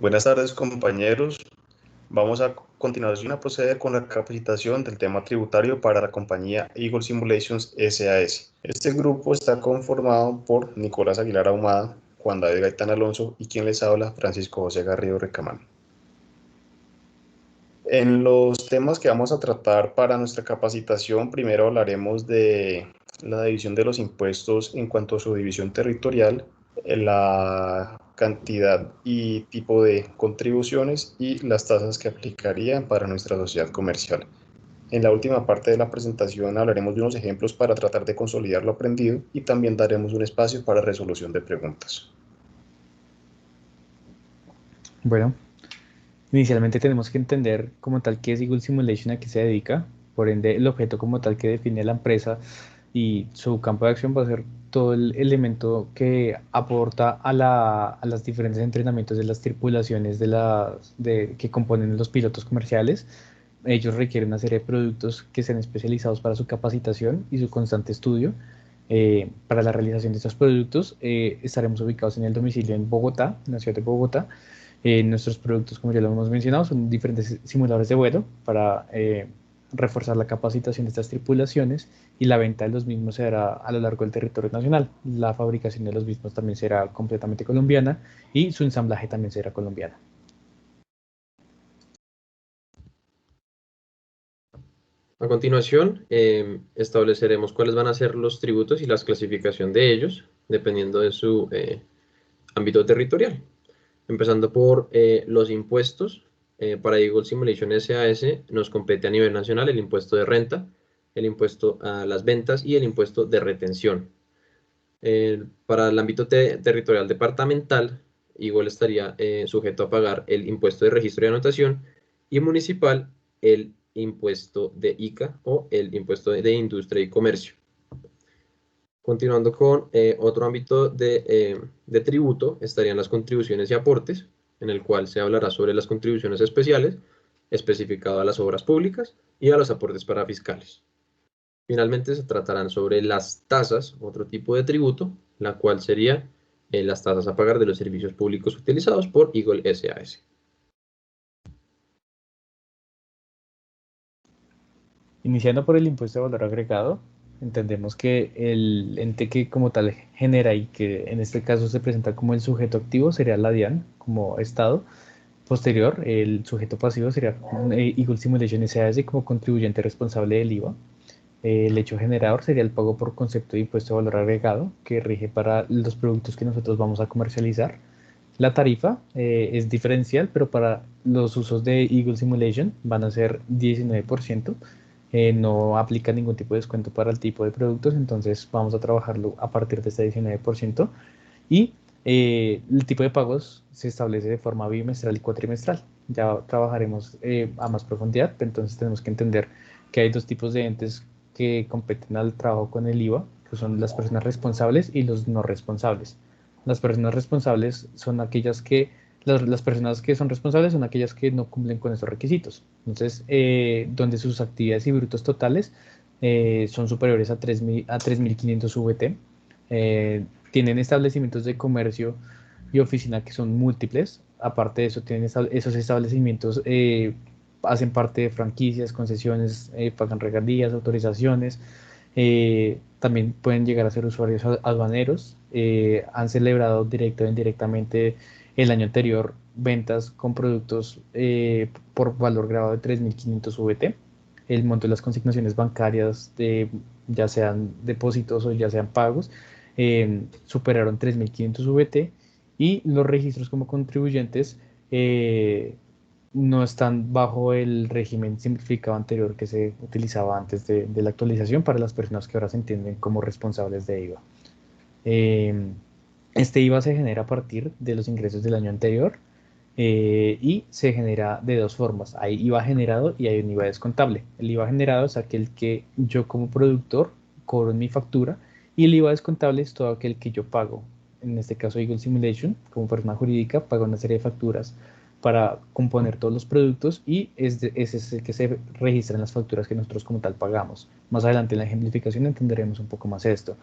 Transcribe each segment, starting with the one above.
Buenas tardes, compañeros. Vamos a continuación a proceder con la capacitación del tema tributario para la compañía Eagle Simulations SAS. Este grupo está conformado por Nicolás Aguilar Ahumada, Juan David Gaitán Alonso y quien les habla, Francisco José Garrido Recamán. En los temas que vamos a tratar para nuestra capacitación, primero hablaremos de la división de los impuestos en cuanto a su división territorial, la cantidad y tipo de contribuciones y las tasas que aplicarían para nuestra sociedad comercial. En la última parte de la presentación hablaremos de unos ejemplos para tratar de consolidar lo aprendido y también daremos un espacio para resolución de preguntas. Bueno, inicialmente tenemos que entender como tal qué es Eagle Simulation, a qué se dedica. Por ende, el objeto como tal que define la empresa y su campo de acción va a ser todo el elemento que aporta a los diferentes entrenamientos de las tripulaciones que componen los pilotos comerciales. Ellos requieren una serie de productos que sean especializados para su capacitación y su constante estudio. Para la realización de estos productos estaremos ubicados en el domicilio en Bogotá, en la ciudad de Bogotá. Nuestros productos, como ya lo hemos mencionado, son diferentes simuladores de vuelo para reforzar la capacitación de estas tripulaciones, y la venta de los mismos se hará a lo largo del territorio nacional. La fabricación de los mismos también será completamente colombiana y su ensamblaje también será colombiano. A continuación, estableceremos cuáles van a ser los tributos y la clasificación de ellos, dependiendo de su ámbito territorial. Empezando por los impuestos. Para Eagle Simulation SAS nos compete a nivel nacional el impuesto de renta, el impuesto a las ventas y el impuesto de retención. Para el ámbito territorial departamental, Eagle estaría sujeto a pagar el impuesto de registro y anotación, y municipal el impuesto de ICA o el impuesto de industria y comercio. Continuando con otro ámbito de tributo, estarían las contribuciones y aportes, en el cual se hablará sobre las contribuciones especiales, especificado a las obras públicas y a los aportes para fiscales. Finalmente se tratarán sobre las tasas, otro tipo de tributo, la cual sería las tasas a pagar de los servicios públicos utilizados por Eagle SAS. Iniciando por el impuesto de valor agregado, entendemos que el ente que como tal genera y que en este caso se presenta como el sujeto activo sería la DIAN como Estado. Posterior, el sujeto pasivo sería Eagle Simulation SAS como contribuyente responsable del IVA. El hecho generador sería el pago por concepto de impuesto de valor agregado, que rige para los productos que nosotros vamos a comercializar. La tarifa es diferencial, pero para los usos de Eagle Simulation van a ser 19%. No aplica ningún tipo de descuento para el tipo de productos, entonces vamos a trabajarlo a partir de este 19%. Y el tipo de pagos se establece de forma bimestral y cuatrimestral. Ya trabajaremos a más profundidad, entonces tenemos que entender que hay dos tipos de entes que competen al trabajo con el IVA, que son las personas responsables y los no responsables. Las personas responsables son aquellas que, las personas que son responsables son aquellas que no cumplen con esos requisitos. Entonces, donde sus actividades y brutos totales son superiores a 3.500 VT, tienen establecimientos de comercio y oficina que son múltiples. Aparte de eso, tienen esos establecimientos hacen parte de franquicias, concesiones, pagan regalías, autorizaciones. También pueden llegar a ser usuarios aduaneros. Han celebrado directo o indirectamente el año anterior ventas con productos por valor grabado de 3.500 VT. El monto de las consignaciones bancarias, ya sean depósitos o ya sean pagos, superaron 3.500 VT, y los registros como contribuyentes no están bajo el régimen simplificado anterior que se utilizaba antes de la actualización para las personas que ahora se entienden como responsables de IVA. Este IVA se genera a partir de los ingresos del año anterior y se genera de dos formas. Hay IVA generado y hay un IVA descontable. El IVA generado es aquel que yo como productor cobro en mi factura, y el IVA descontable es todo aquel que yo pago. En este caso, Eagle Simulation, como persona jurídica, paga una serie de facturas para componer todos los productos, y ese es el que se registra en las facturas que nosotros como tal pagamos. Más adelante en la ejemplificación entenderemos un poco más esto.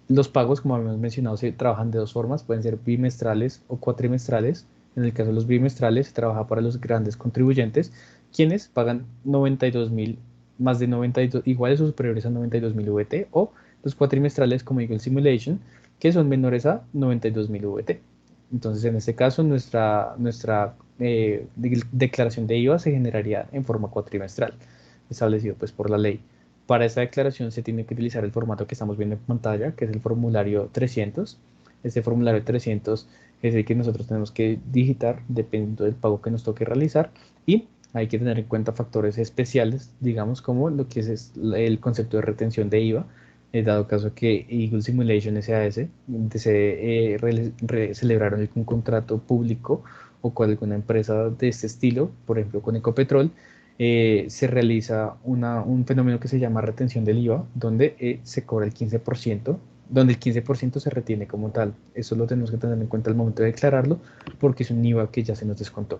Los pagos, como habíamos mencionado, se trabajan de dos formas, pueden ser bimestrales o cuatrimestrales. En el caso de los bimestrales, se trabaja para los grandes contribuyentes, quienes pagan 92.000, más de 92, iguales o superiores a 92.000 VT, o los cuatrimestrales como Eagle Simulation, que son menores a 92.000 VT. Entonces, en este caso, nuestra declaración de IVA se generaría en forma cuatrimestral, establecido pues por la ley. Para esta declaración se tiene que utilizar el formato que estamos viendo en pantalla, que es el formulario 300. Este formulario 300 es el que nosotros tenemos que digitar dependiendo del pago que nos toque realizar, y hay que tener en cuenta factores especiales, digamos, como lo que es el concepto de retención de IVA, dado caso que Eagle Simulation SAS celebraron un contrato público o con alguna empresa de este estilo, por ejemplo con Ecopetrol, se realiza un fenómeno que se llama retención del IVA, donde se cobra el 15%, donde el 15% se retiene como tal. Eso lo tenemos que tener en cuenta al momento de declararlo, porque es un IVA que ya se nos descontó.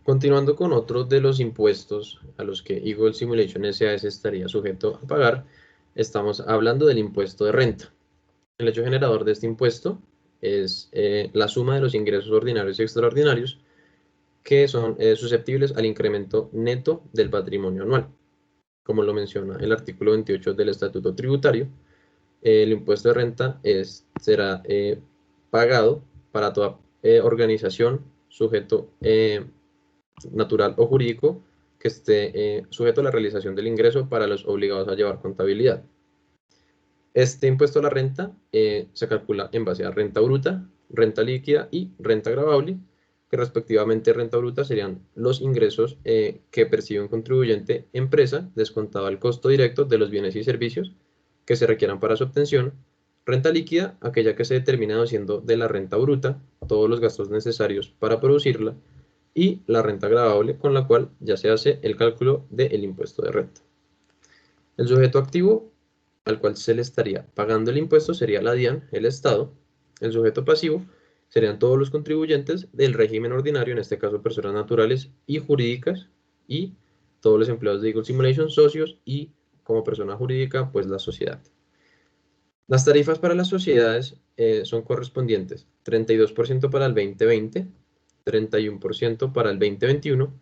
Continuando con otro de los impuestos a los que Eagle Simulation SAS estaría sujeto a pagar, estamos hablando del impuesto de renta. El hecho generador de este impuesto es la suma de los ingresos ordinarios y extraordinarios que son susceptibles al incremento neto del patrimonio anual. Como lo menciona el artículo 28 del Estatuto Tributario, el impuesto de renta será pagado para toda organización, sujeto natural o jurídico que esté sujeto a la realización del ingreso para los obligados a llevar contabilidad. Este impuesto a la renta se calcula en base a renta bruta, renta líquida y renta gravable, que respectivamente renta bruta serían los ingresos que percibe un contribuyente empresa descontado el costo directo de los bienes y servicios que se requieran para su obtención. Renta líquida, aquella que se determina deduciendo de la renta bruta todos los gastos necesarios para producirla, y la renta gravable, con la cual ya se hace el cálculo del impuesto de renta. El sujeto activo al cual se le estaría pagando el impuesto sería la DIAN, el Estado. El sujeto pasivo serían todos los contribuyentes del régimen ordinario, en este caso personas naturales y jurídicas, y todos los empleados de Eagle Simulation, socios, y como persona jurídica, pues la sociedad. Las tarifas para las sociedades son correspondientes: 32% para el 2020, 31% para el 2021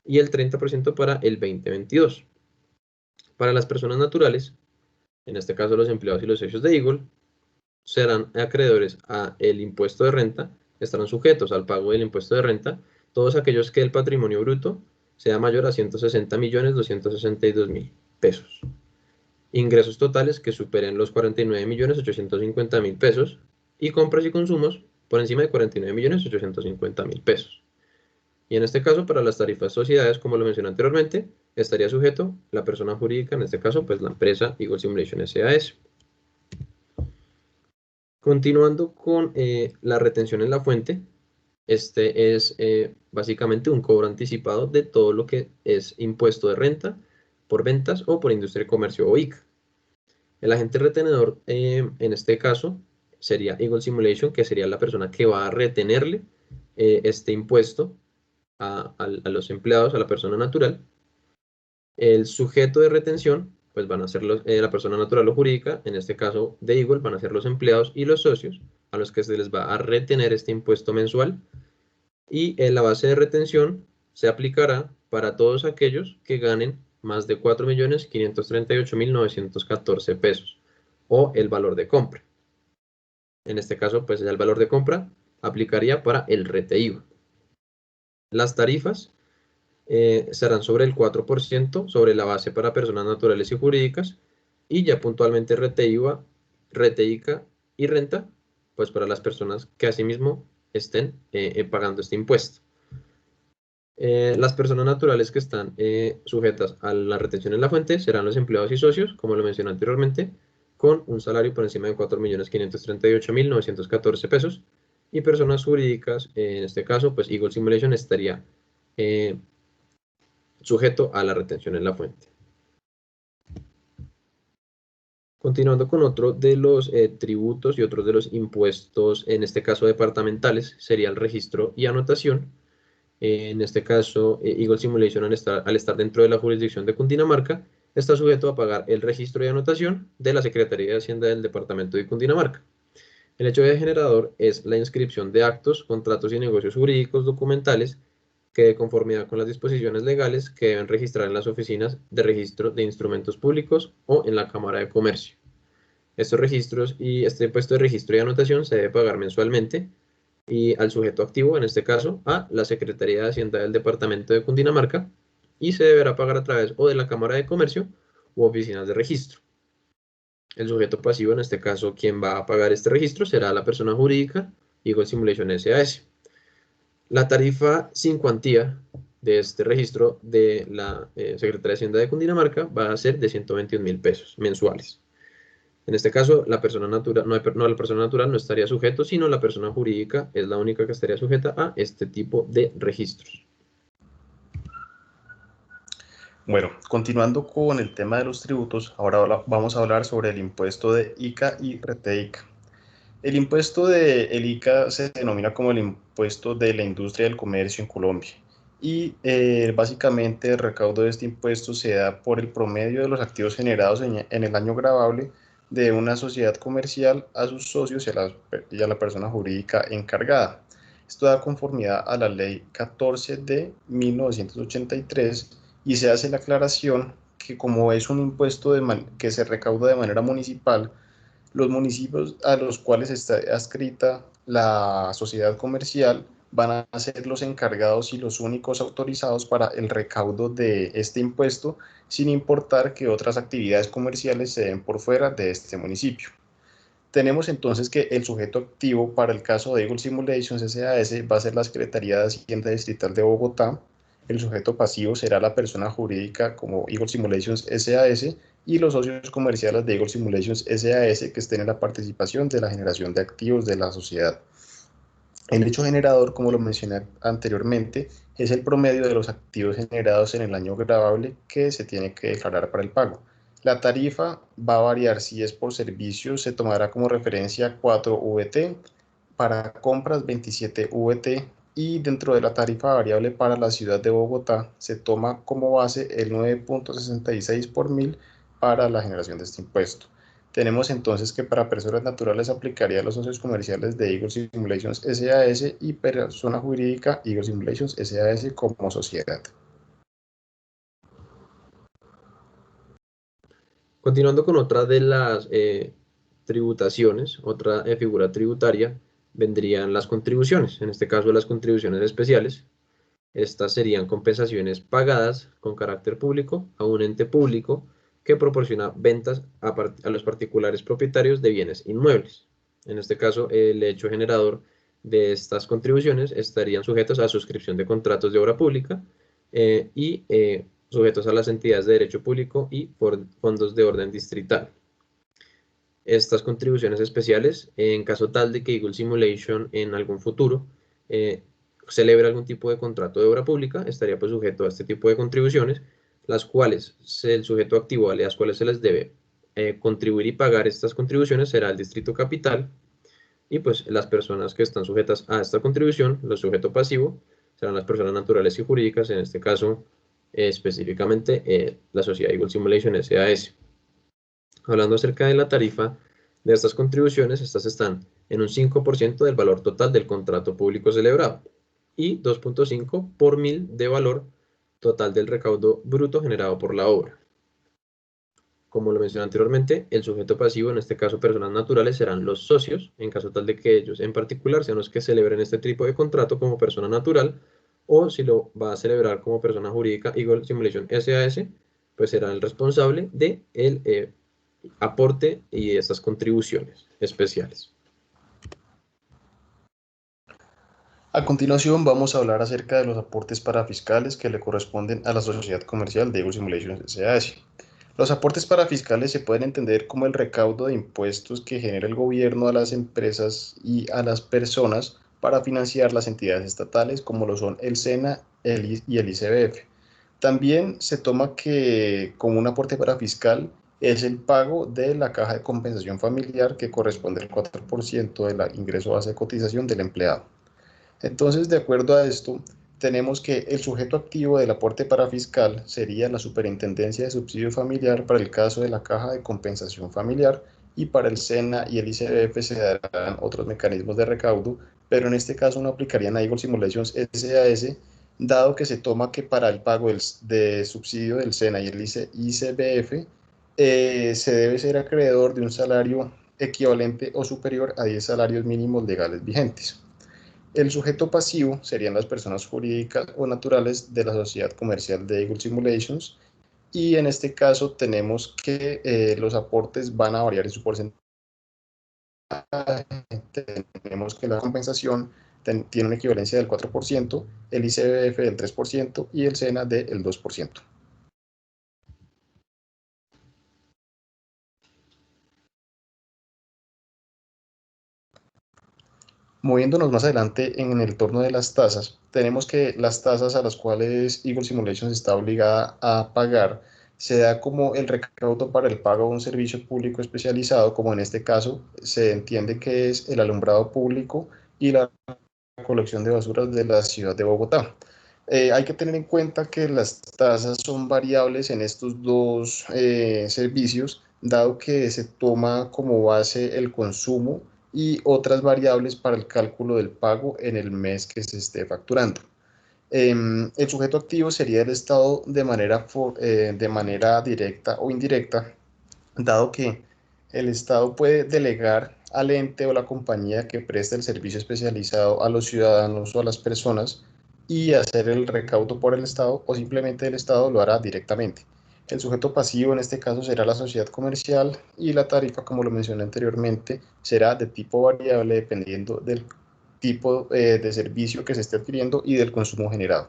y el 30% para el 2022. Para las personas naturales, en este caso los empleados y los socios de Eagle, serán acreedores a el impuesto de renta, estarán sujetos al pago del impuesto de renta todos aquellos que el patrimonio bruto sea mayor a 160.262.000 pesos. Ingresos totales que superen los 49.850.000 pesos y compras y consumos por encima de 49.850.000 pesos. Y en este caso, para las tarifas sociedades, como lo mencioné anteriormente, estaría sujeto la persona jurídica, en este caso, pues la empresa Eagle Simulation SAS. Continuando con la retención en la fuente, este es básicamente un cobro anticipado de todo lo que es impuesto de renta por ventas o por industria y comercio o ICA. El agente retenedor en este caso sería Eagle Simulation, que sería la persona que va a retenerle este impuesto a los empleados, a la persona natural. El sujeto de retención pues van a ser la persona natural o jurídica, en este caso de Eagle van a ser los empleados y los socios a los que se les va a retener este impuesto mensual, y la base de retención se aplicará para todos aquellos que ganen más de 4.538.914 pesos o el valor de compra. En este caso pues el valor de compra aplicaría para el rete IVA. Las tarifas serán sobre el 4% sobre la base para personas naturales y jurídicas, y ya puntualmente rete IVA, rete ICA y renta, pues para las personas que asimismo estén pagando este impuesto. Las personas naturales que están sujetas a la retención en la fuente serán los empleados y socios, como lo mencioné anteriormente, con un salario por encima de 4.538.914 pesos, y personas jurídicas, en este caso, pues Eagle Simulation estaría sujeto a la retención en la fuente. Continuando con otro de los tributos y otros de los impuestos, en este caso departamentales, sería el registro y anotación. En este caso, Eagle Simulation, al estar dentro de la jurisdicción de Cundinamarca, está sujeto a pagar el registro y anotación de la Secretaría de Hacienda del Departamento de Cundinamarca. El hecho de generador es la inscripción de actos, contratos y negocios jurídicos documentales que, de conformidad con las disposiciones legales, que deben registrar en las oficinas de registro de instrumentos públicos o en la Cámara de Comercio. Estos registros y este impuesto de registro y anotación se debe pagar mensualmente y al sujeto activo, en este caso, a la Secretaría de Hacienda del Departamento de Cundinamarca, y se deberá pagar a través o de la Cámara de Comercio u oficinas de registro. El sujeto pasivo, en este caso, quien va a pagar este registro será la persona jurídica Eagle Simulation SAS. La tarifa sin cuantía de este registro de la Secretaría de Hacienda de Cundinamarca va a ser de 121.000 pesos mensuales. En este caso, la persona natural, la persona natural no estaría sujeto, sino la persona jurídica es la única que estaría sujeta a este tipo de registros. Bueno, continuando con el tema de los tributos, ahora vamos a hablar sobre el impuesto de ICA y RETEICA. El impuesto del ICA se denomina como el impuesto de la industria del comercio en Colombia y básicamente el recaudo de este impuesto se da por el promedio de los activos generados en el año gravable de una sociedad comercial a sus socios y a la persona jurídica encargada. Esto da conformidad a la ley 14 de 1983 y se hace la aclaración que como es un impuesto que se recauda de manera municipal, los municipios a los cuales está adscrita la sociedad comercial van a ser los encargados y los únicos autorizados para el recaudo de este impuesto, sin importar que otras actividades comerciales se den por fuera de este municipio. Tenemos entonces que el sujeto activo para el caso de Eagle Simulations SAS va a ser la Secretaría de Hacienda Distrital de Bogotá. El sujeto pasivo será la persona jurídica como Eagle Simulations SAS y los socios comerciales de Eagle Simulations SAS que estén en la participación de la generación de activos de la sociedad. El hecho generador, como lo mencioné anteriormente, es el promedio de los activos generados en el año gravable que se tiene que declarar para el pago. La tarifa va a variar. Si es por servicios, se tomará como referencia 4 VT, para compras 27 VT y dentro de la tarifa variable para la ciudad de Bogotá se toma como base el 9.66 por mil para la generación de este impuesto. Tenemos entonces que para personas naturales aplicaría los socios comerciales de Eagle Simulations SAS y persona jurídica Eagle Simulations SAS como sociedad. Continuando con otra de las tributaciones, otra figura tributaria, vendrían las contribuciones, en este caso las contribuciones especiales. Estas serían compensaciones pagadas con carácter público a un ente público que proporciona ventas a los particulares propietarios de bienes inmuebles. En este caso, el hecho generador de estas contribuciones estarían sujetos a suscripción de contratos de obra pública y sujetos a las entidades de derecho público y por fondos de orden distrital. Estas contribuciones especiales, en caso tal de que Eagle Simulation en algún futuro celebre algún tipo de contrato de obra pública, estaría pues sujeto a este tipo de contribuciones, las cuales el sujeto activo a las cuales se les debe contribuir y pagar estas contribuciones será el Distrito Capital, y pues las personas que están sujetas a esta contribución, los sujetos pasivos, serán las personas naturales y jurídicas, en este caso específicamente la sociedad Eagle Simulation SAS. Hablando acerca de la tarifa de estas contribuciones, estas están en un 5% del valor total del contrato público celebrado y 2.5 por mil de valor total del recaudo bruto generado por la obra. Como lo mencioné anteriormente, el sujeto pasivo, en este caso personas naturales, serán los socios, en caso tal de que ellos en particular sean los que celebren este tipo de contrato como persona natural, o si lo va a celebrar como persona jurídica Eagle Simulation SAS, pues será el responsable de el aporte y estas contribuciones especiales. A continuación vamos a hablar acerca de los aportes parafiscales que le corresponden a la sociedad comercial de Eagle Simulations SAS. Los aportes parafiscales se pueden entender como el recaudo de impuestos que genera el gobierno a las empresas y a las personas para financiar las entidades estatales como lo son el SENA y el ICBF. También se toma que como un aporte parafiscal es el pago de la caja de compensación familiar que corresponde al 4% del ingreso base de cotización del empleado. Entonces, de acuerdo a esto, tenemos que el sujeto activo del aporte parafiscal sería la Superintendencia de Subsidio Familiar para el caso de la Caja de Compensación Familiar y para el SENA y el ICBF se darán otros mecanismos de recaudo, pero en este caso no aplicarían a Eagle Simulations SAS, dado que se toma que para el pago de subsidio del SENA y el ICBF se debe ser acreedor de un salario equivalente o superior a 10 salarios mínimos legales vigentes. El sujeto pasivo serían las personas jurídicas o naturales de la sociedad comercial de Eagle Simulations, y en este caso tenemos que los aportes van a variar en su porcentaje. Tenemos que la compensación tiene una equivalencia del 4%, el ICBF del 3% y el SENA del 2%. Moviéndonos más adelante en el torno de las tasas, tenemos que las tasas a las cuales Eagle Simulations está obligada a pagar se da como el recaudo para el pago de un servicio público especializado, como en este caso se entiende que es el alumbrado público y la colección de basuras de la ciudad de Bogotá. Hay que tener en cuenta que las tasas son variables en estos dos servicios, dado que se toma como base el consumo y otras variables para el cálculo del pago en el mes que se esté facturando. El sujeto activo sería el Estado de manera directa o indirecta, dado que el Estado puede delegar al ente o la compañía que presta el servicio especializado a los ciudadanos o a las personas y hacer el recaudo por el Estado, o simplemente el Estado lo hará directamente. El sujeto pasivo en este caso será la sociedad comercial, y la tarifa, como lo mencioné anteriormente, será de tipo variable dependiendo del tipo de servicio que se esté adquiriendo y del consumo generado.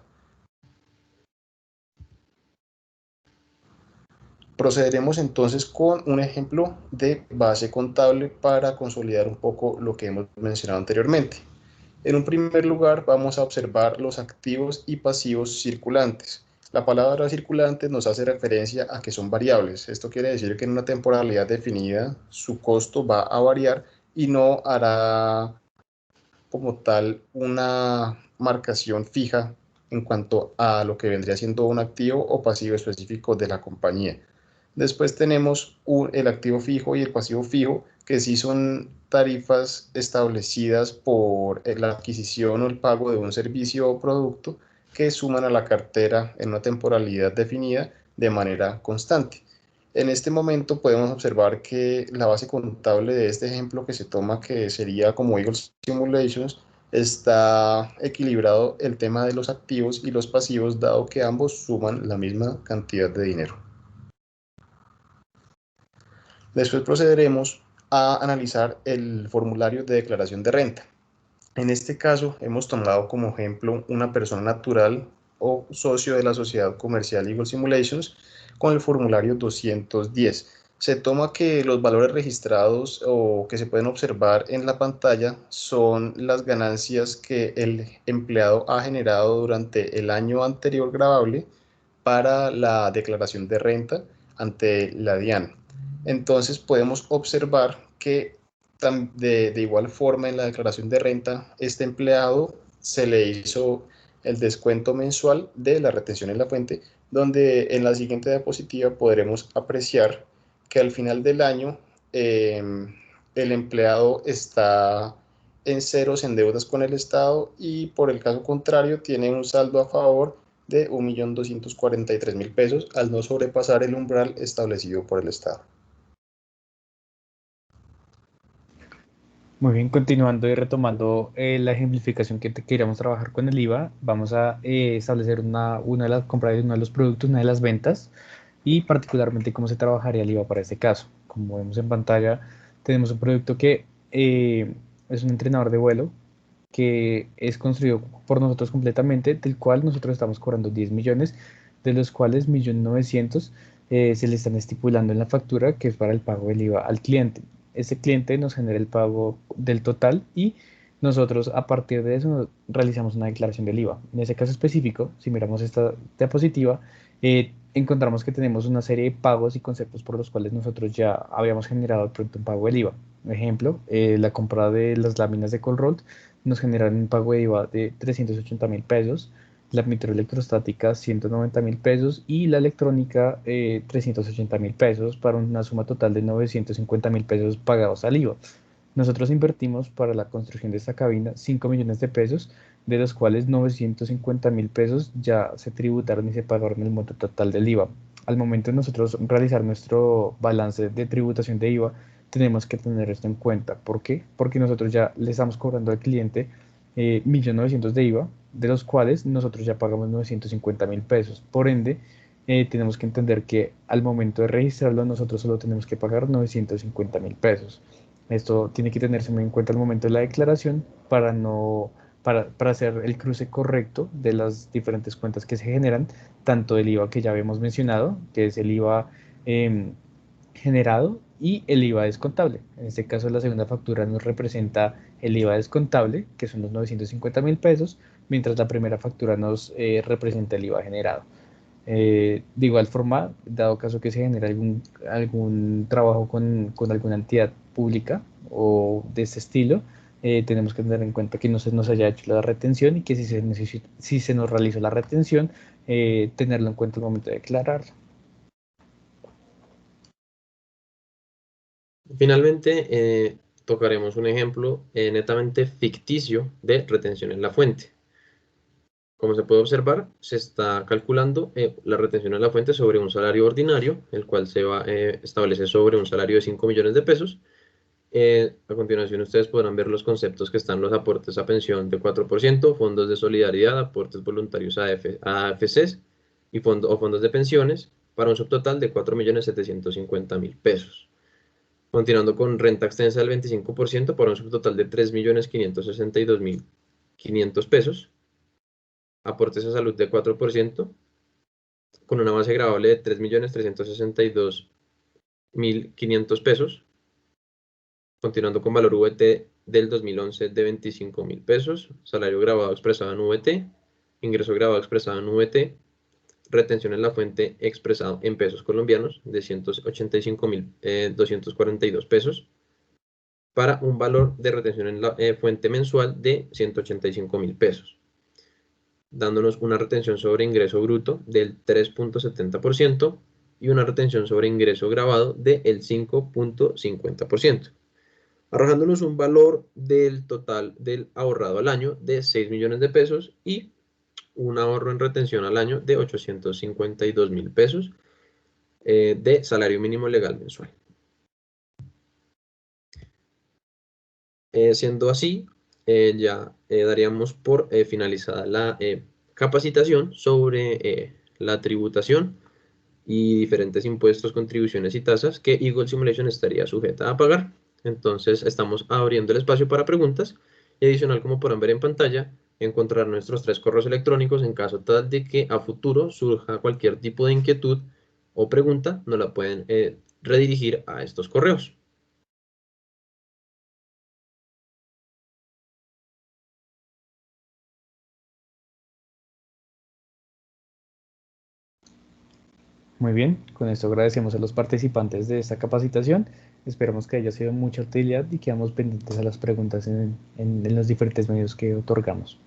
Procederemos entonces con un ejemplo de base contable para consolidar un poco lo que hemos mencionado anteriormente. En un primer lugar, vamos a observar los activos y pasivos circulantes. La palabra circulante nos hace referencia a que son variables. Esto quiere decir que en una temporalidad definida su costo va a variar y no hará como tal una marcación fija en cuanto a lo que vendría siendo un activo o pasivo específico de la compañía. Después tenemos el activo fijo y el pasivo fijo, que sí son tarifas establecidas por la adquisición o el pago de un servicio o producto que suman a la cartera en una temporalidad definida de manera constante. En este momento podemos observar que la base contable de este ejemplo que se toma, que sería como Eagle Simulations, está equilibrado el tema de los activos y los pasivos, dado que ambos suman la misma cantidad de dinero. Después procederemos a analizar el formulario de declaración de renta. En este caso hemos tomado como ejemplo una persona natural o socio de la sociedad comercial Eagle Simulations con el formulario 210. Se toma que los valores registrados o que se pueden observar en la pantalla son las ganancias que el empleado ha generado durante el año anterior gravable para la declaración de renta ante la DIAN. Entonces podemos observar que de igual forma en la declaración de renta, este empleado se le hizo el descuento mensual de la retención en la fuente, donde en la siguiente diapositiva podremos apreciar que al final del año el empleado está en ceros en deudas con el Estado, y por el caso contrario tiene un saldo a favor de 1.243.000 pesos al no sobrepasar el umbral establecido por el Estado. Muy bien, continuando y retomando la ejemplificación que queríamos trabajar con el IVA, vamos a establecer una de las compras de uno de los productos, una de las ventas, y particularmente cómo se trabajaría el IVA para este caso. Como vemos en pantalla, tenemos un producto que es un entrenador de vuelo que es construido por nosotros completamente, del cual nosotros estamos cobrando 10 millones, de los cuales 1.900.000 se le están estipulando en la factura, que es para el pago del IVA al cliente. Ese cliente nos genera el pago del total y nosotros a partir de eso realizamos una declaración del IVA. En ese caso específico, si miramos esta diapositiva, encontramos que tenemos una serie de pagos y conceptos por los cuales nosotros ya habíamos generado el producto un pago del IVA. Por ejemplo, la compra de las láminas de Colruyt nos generaron un pago de IVA de 380.000 pesos. la microelectrostática 190.000 pesos y la electrónica 380.000 pesos para una suma total de 950.000 pesos pagados al IVA. Nosotros invertimos para la construcción de esta cabina 5 millones de pesos, de los cuales 950.000 pesos ya se tributaron y se pagaron el monto total del IVA. Al momento de nosotros realizar nuestro balance de tributación de IVA, tenemos que tener esto en cuenta. ¿Por qué? Porque nosotros ya le estamos cobrando al cliente 1.900.000 de IVA, de los cuales nosotros ya pagamos 950.000 pesos. Por ende, tenemos que entender que al momento de registrarlo, nosotros solo tenemos que pagar 950.000 pesos. Esto tiene que tenerse muy en cuenta al momento de la declaración para no, para hacer el cruce correcto de las diferentes cuentas que se generan, tanto del IVA que ya habíamos mencionado, que es el IVA generado, y el IVA descontable. En este caso, la segunda factura nos representa el IVA descontable, que son los 950.000 pesos, mientras la primera factura nos representa el IVA generado. De igual forma, dado caso que se genere algún trabajo con alguna entidad pública o de este estilo, tenemos que tener en cuenta que no se nos haya hecho la retención y que si se nos realizó la retención, tenerlo en cuenta al momento de declararlo. Finalmente, tocaremos un ejemplo netamente ficticio de retención en la fuente. Como se puede observar, se está calculando la retención en la fuente sobre un salario ordinario, el cual se va a establecer sobre un salario de 5 millones de pesos. A continuación, ustedes podrán ver los conceptos que están los aportes a pensión de 4%, fondos de solidaridad, aportes voluntarios a AFCs y fondos de pensiones, para un subtotal de 4.750.000 pesos. Continuando con renta extensa del 25% para un subtotal de 3.562.500 pesos. Aportes a salud de 4%, con una base gravable de 3.362.500 pesos. Continuando con valor VT del 2011 de 25.000 pesos. Salario grabado expresado en VT. Ingreso grabado expresado en VT. Retención en la fuente expresado en pesos colombianos de 185.242 pesos, para un valor de retención en la fuente mensual de 185.000 pesos, dándonos una retención sobre ingreso bruto del 3.70% y una retención sobre ingreso grabado del 5.50%, arrojándonos un valor del total del ahorrado al año de 6 millones de pesos y un ahorro en retención al año de 852.000 pesos de salario mínimo legal mensual. Siendo así, ya daríamos por finalizada la capacitación sobre la tributación y diferentes impuestos, contribuciones y tasas que Eagle Simulation estaría sujeta a pagar. Entonces estamos abriendo el espacio para preguntas y adicional, como podrán ver en pantalla, encontrar nuestros 3 correos electrónicos. En caso tal de que a futuro surja cualquier tipo de inquietud o pregunta, nos la pueden redirigir a estos correos. Muy bien, con esto agradecemos a los participantes de esta capacitación. Esperamos que haya sido de mucha utilidad y quedamos pendientes a las preguntas en los diferentes medios que otorgamos.